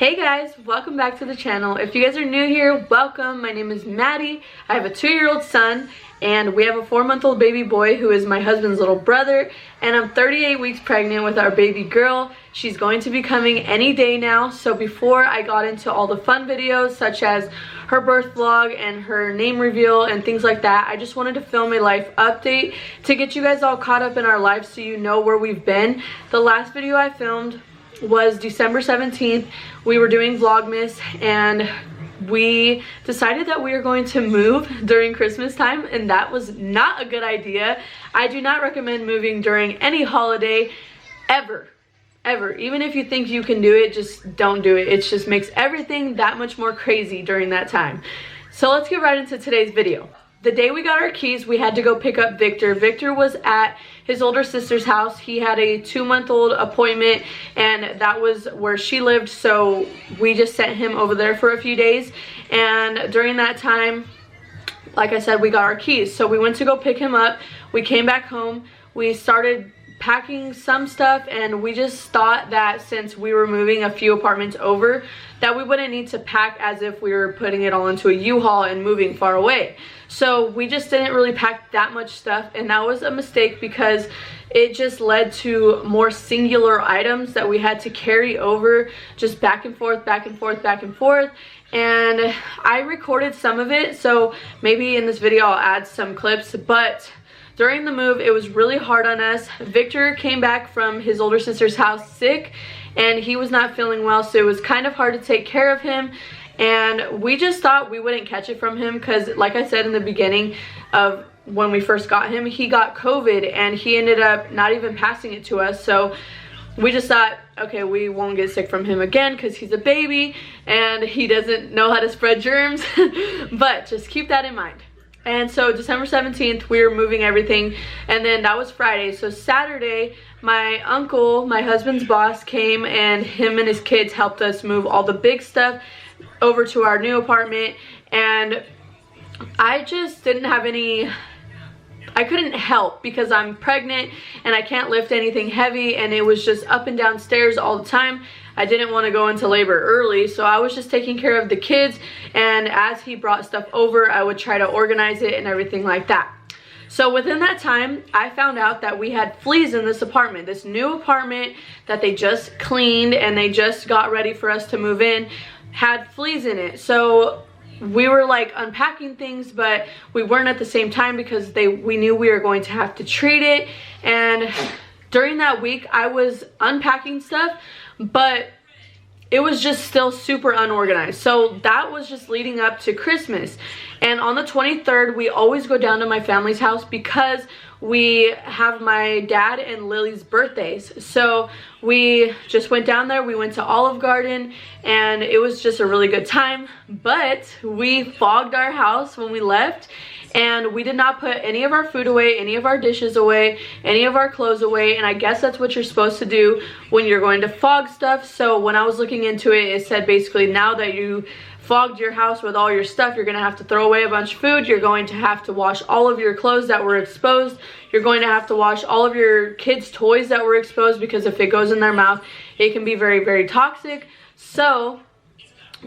Hey guys, welcome back to the channel. If you guys are new here, welcome. My name is Maddie. I have a 2-year-old son and we have a 4-month-old baby boy who is my husband's little brother, and I'm 38 weeks pregnant with our baby girl. She's going to be coming any day now. So before I got into all the fun videos such as her birth vlog and her name reveal and things like that, I just wanted to film a life update to get you guys all caught up in our lives so you know where we've been. The last video I filmed was December 17th. We were doing Vlogmas and we decided that we were going to move during Christmas time, and that was not a good idea. I do not recommend moving during any holiday ever. Even if you think you can do it, just don't do it. It just makes everything that much more crazy during that time. So let's get right into today's video. The day we got our keys, we had to go pick up Victor. Victor was at his older sister's house. He had a 2-month-old appointment and that was where she lived, so we just sent him over there for a few days. And during that time, like I said, we got our keys. So we went to go pick him up. We came back home. We started packing some stuff, and we just thought that since we were moving a few apartments over that we wouldn't need to pack as if we were putting it all into a U-Haul and moving far away. So we just didn't really pack that much stuff, and that was a mistake because it just led to more singular items that we had to carry over, just back and forth, back and forth, back and forth. And I recorded some of it, so maybe in this video I'll add some clips, but during the move, it was really hard on us. Victor came back from his older sister's house sick, and he was not feeling well, so it was kind of hard to take care of him. And we just thought we wouldn't catch it from him because, like I said in the beginning of when we first got him, he got COVID and he ended up not even passing it to us. So we just thought, okay, we won't get sick from him again because he's a baby and he doesn't know how to spread germs. But just keep that in mind. And so December 17th, we were moving everything, and then that was Friday. So Saturday, my uncle, my husband's boss, came and him and his kids helped us move all the big stuff over to our new apartment. And I just didn't have any, I couldn't help because I'm pregnant and I can't lift anything heavy, and it was just up and down stairs all the time. I didn't want to go into labor early, so I was just taking care of the kids, and as he brought stuff over, I would try to organize it and everything like that. So within that time, I found out that we had fleas in this apartment. This new apartment that they just cleaned and they just got ready for us to move in had fleas in it. So we were like unpacking things, but we weren't at the same time because we knew we were going to have to treat it. And during that week, I was unpacking stuff, but it was just still super unorganized. So that was just leading up to Christmas. And on the 23rd, we always go down to my family's house because we have my dad and Lily's birthdays. So we just went down there. We went to Olive Garden and it was just a really good time. But we fogged our house when we left, and we did not put any of our food away, any of our dishes away, any of our clothes away. And I guess that's what you're supposed to do when you're going to fog stuff. So when I was looking into it, it said basically now that you fogged your house with all your stuff, you're going to have to throw away a bunch of food. You're going to have to wash all of your clothes that were exposed. You're going to have to wash all of your kids' toys that were exposed, because if it goes in their mouth, it can be very, very toxic. So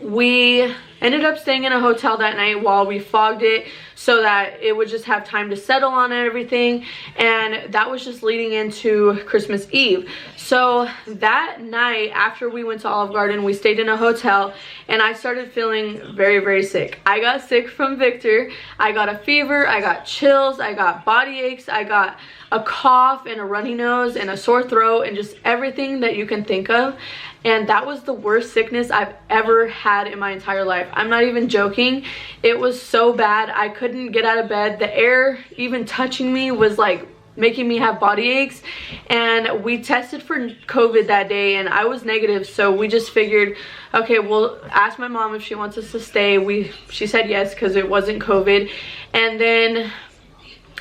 we ended up staying in a hotel that night while we fogged it so that it would just have time to settle on everything. And that was just leading into Christmas Eve. So that night after we went to Olive Garden, we stayed in a hotel and I started feeling very, very sick. I got sick from Victor. I got a fever, I got chills, I got body aches, I got a cough and a runny nose and a sore throat and just everything that you can think of. And that was the worst sickness I've ever had in my entire life. I'm not even joking. It was so bad. I couldn't get out of bed. The air even touching me was like making me have body aches. And we tested for COVID that day and I was negative. So we just figured, okay, we'll ask my mom if she wants us to stay. She said yes because it wasn't COVID. And then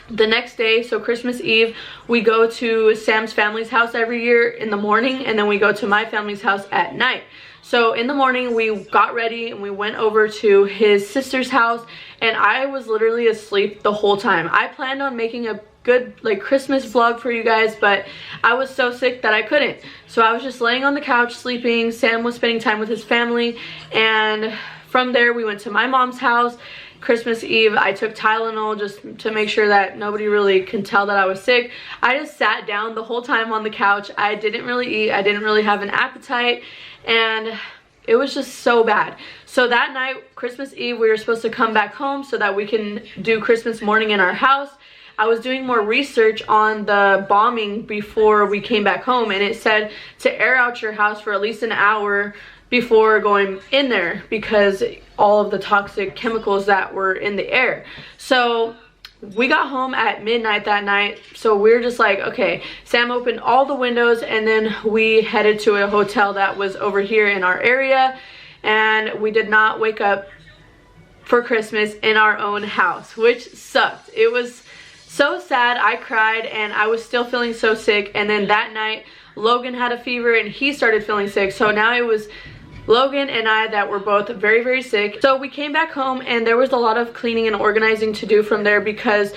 the next day, so Christmas Eve, we go to Sam's family's house every year in the morning, and then we go to my family's house at night. So in the morning, we got ready and we went over to his sister's house, and I was literally asleep the whole time. I planned on making a good like Christmas vlog for you guys, but I was so sick that I couldn't. So I was just laying on the couch sleeping. Sam was spending time with his family, and from there we went to my mom's house. Christmas Eve, I took Tylenol just to make sure that nobody really can tell that I was sick. I just sat down the whole time on the couch. I didn't really eat. I didn't really have an appetite, and it was just so bad. So that night, Christmas Eve, we were supposed to come back home so that we can do Christmas morning in our house. I was doing more research on the bombing before we came back home, and it said to air out your house for at least an hour before going in there because all of the toxic chemicals that were in the air. So we got home at midnight that night, so we were just like, okay. Sam opened all the windows, and then we headed to a hotel that was over here in our area, and we did not wake up for Christmas in our own house, which sucked. It was so sad. I cried, and I was still feeling so sick. And then that night Logan had a fever and he started feeling sick, so now it was Logan and I that were both very, very sick. So we came back home, and there was a lot of cleaning and organizing to do from there because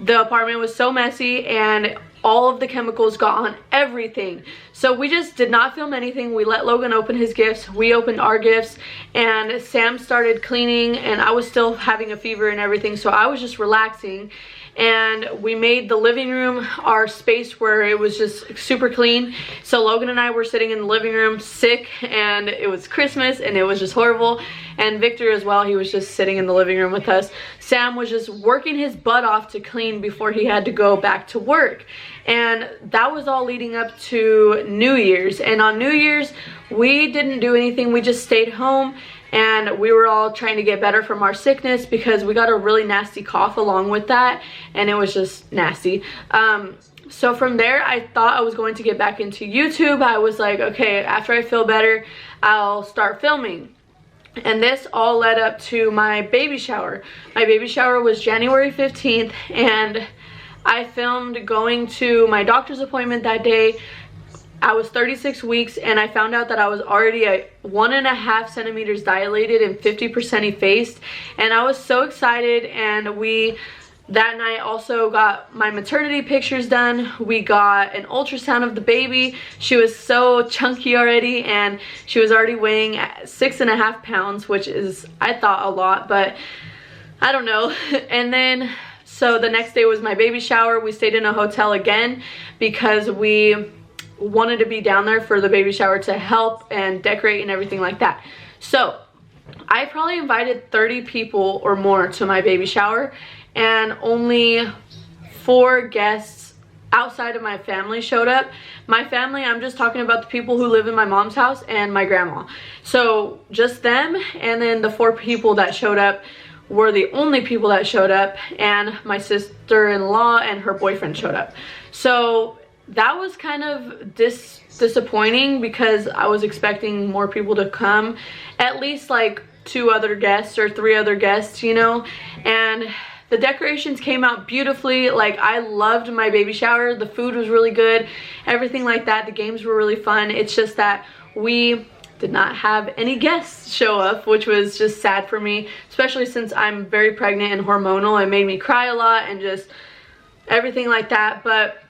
the apartment was so messy and all of the chemicals got on everything. So we just did not film anything. We let Logan open his gifts, we opened our gifts, and Sam started cleaning, and I was still having a fever and everything, so I was just relaxing. And we made the living room our space where it was just super clean. So Logan and I were sitting in the living room sick, and it was Christmas and it was just horrible. And Victor as well, he was just sitting in the living room with us. Sam was just working his butt off to clean before he had to go back to work. And that was all leading up to New Year's. And on New Year's, we didn't do anything. We just stayed home, and we were all trying to get better from our sickness because we got a really nasty cough along with that, and it was just nasty. So from there, I thought I was going to get back into YouTube. I was like, okay, after I feel better, I'll start filming. And this all led up to my baby shower. My baby shower was January 15th, and I filmed going to my doctor's appointment that day. I was 36 weeks, and I found out that I was already at 1.5 centimeters dilated and 50% effaced, and I was so excited. And we that night also got my maternity pictures done. We got an ultrasound of the baby. She was so chunky already, and she was already weighing 6.5 pounds, which is, I thought, a lot, but I don't know. And then so the next day was my baby shower. We stayed in a hotel again because we wanted to be down there for the baby shower to help and decorate and everything like that. So I probably invited 30 people or more to my baby shower, and only 4 guests outside of my family showed up. My family, I'm just talking about the people who live in my mom's house and my grandma. So just them, and then the 4 people that showed up were the only people that showed up, and my sister-in-law and her boyfriend showed up. So that was kind of disappointing because I was expecting more people to come, at least like 2 other guests or 3 other guests, you know. And the decorations came out beautifully. Like, I loved my baby shower. The food was really good, everything like that. The games were really fun. It's just that we did not have any guests show up, which was just sad for me, especially since I'm very pregnant and hormonal. It made me cry a lot and just everything like that. But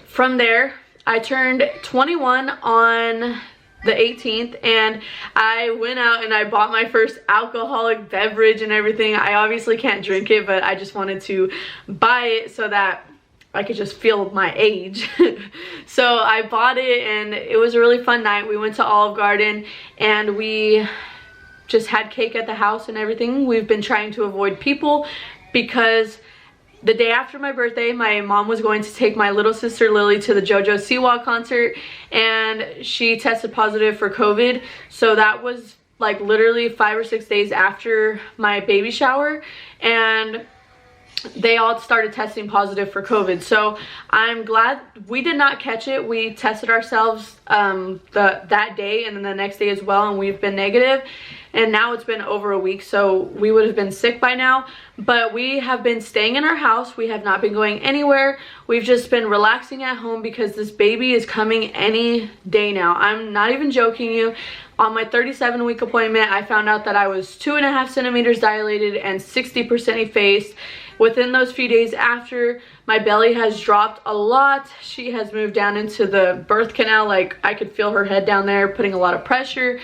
from there, I turned 21 on the 18th, and I went out and I bought my first alcoholic beverage and everything. I obviously can't drink it, but I just wanted to buy it so that I could just feel my age. So I bought it, and it was a really fun night. We went to Olive Garden, and we just had cake at the house and everything. We've been trying to avoid people because the day after my birthday, my mom was going to take my little sister Lily to the JoJo Siwa concert, and she tested positive for COVID. So that was like literally 5 or 6 days after my baby shower, and they all started testing positive for COVID. So I'm glad we did not catch it. We tested ourselves that day and then the next day as well, and we've been negative. And now it's been over a week, so we would have been sick by now. But we have been staying in our house. We have not been going anywhere. We've just been relaxing at home because this baby is coming any day now. I'm not even joking you. On my 37-week appointment, I found out that I was 2.5 centimeters dilated and 60% effaced. Within those few days after, my belly has dropped a lot. She has moved down into the birth canal. Like, I could feel her head down there putting a lot of pressure.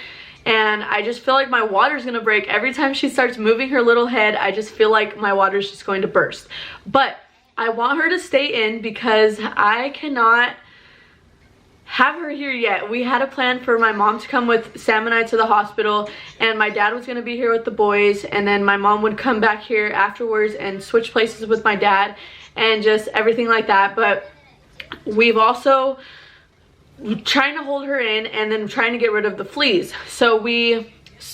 And I just feel like my water's gonna break. Every time she starts moving her little head, I just feel like my water's just going to burst. But I want her to stay in because I cannot have her here yet. We had a plan for my mom to come with Sam and I to the hospital, and my dad was going to be here with the boys, and then my mom would come back here afterwards and switch places with my dad and just everything like that. But we've also trying to hold her in and then trying to get rid of the fleas. So we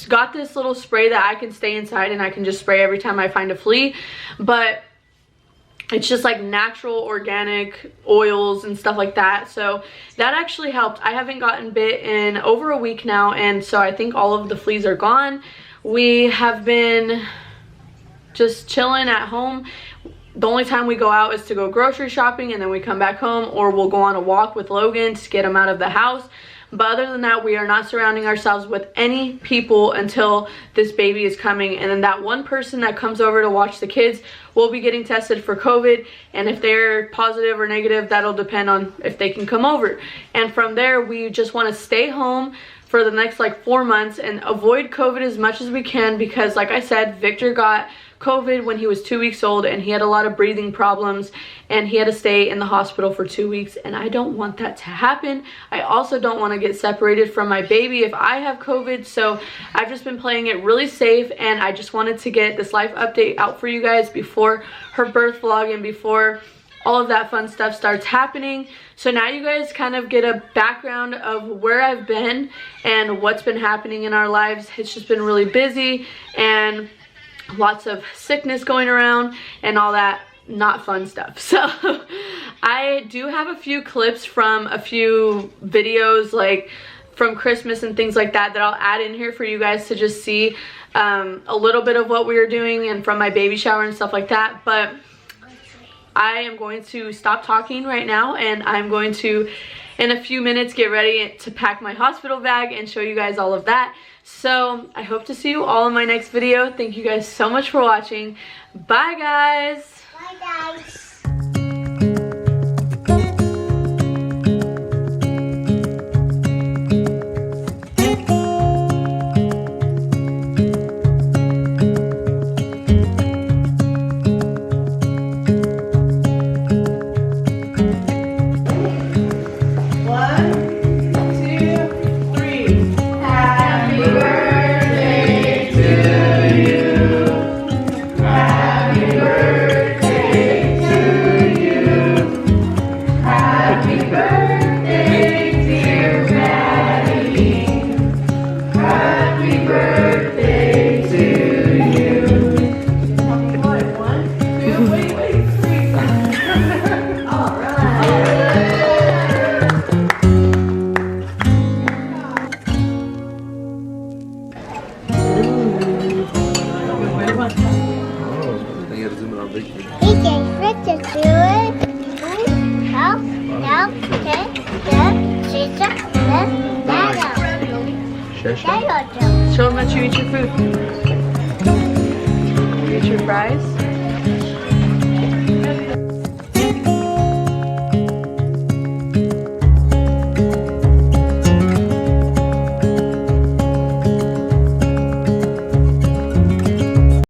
got this little spray that I can stay inside and I can just spray every time I find a flea, but it's just like natural organic oils and stuff like that. So that actually helped. I haven't gotten bit in over a week now, and so I think all of the fleas are gone. We have been just chilling at home. The only time we go out is to go grocery shopping, and then we come back home, or we'll go on a walk with Logan to get him out of the house. But other than that, we are not surrounding ourselves with any people until this baby is coming. And then that one person that comes over to watch the kids will be getting tested for COVID. And if they're positive or negative, that'll depend on if they can come over. And from there, we just want to stay home for the next like 4 months and avoid COVID as much as we can, because like I said, Victor got COVID when he was 2 weeks old and he had a lot of breathing problems and he had to stay in the hospital for 2 weeks, and I don't want that to happen. I also don't want to get separated from my baby if I have COVID, so I've just been playing it really safe, and I just wanted to get this life update out for you guys before her birth vlog and before all of that fun stuff starts happening. So now you guys kind of get a background of where I've been and what's been happening in our lives. It's just been really busy and lots of sickness going around and all that not fun stuff. So I do have a few clips from a few videos like from Christmas and things like that I'll add in here for you guys to just see a little bit of what we were doing and from my baby shower and stuff like that. But I am going to stop talking right now, and I'm going to in a few minutes get ready to pack my hospital bag and show you guys all of that. So I hope to see you all in my next video. Thank you guys so much for watching. Bye guys. Bye guys. Show them that you eat your food. You eat your fries.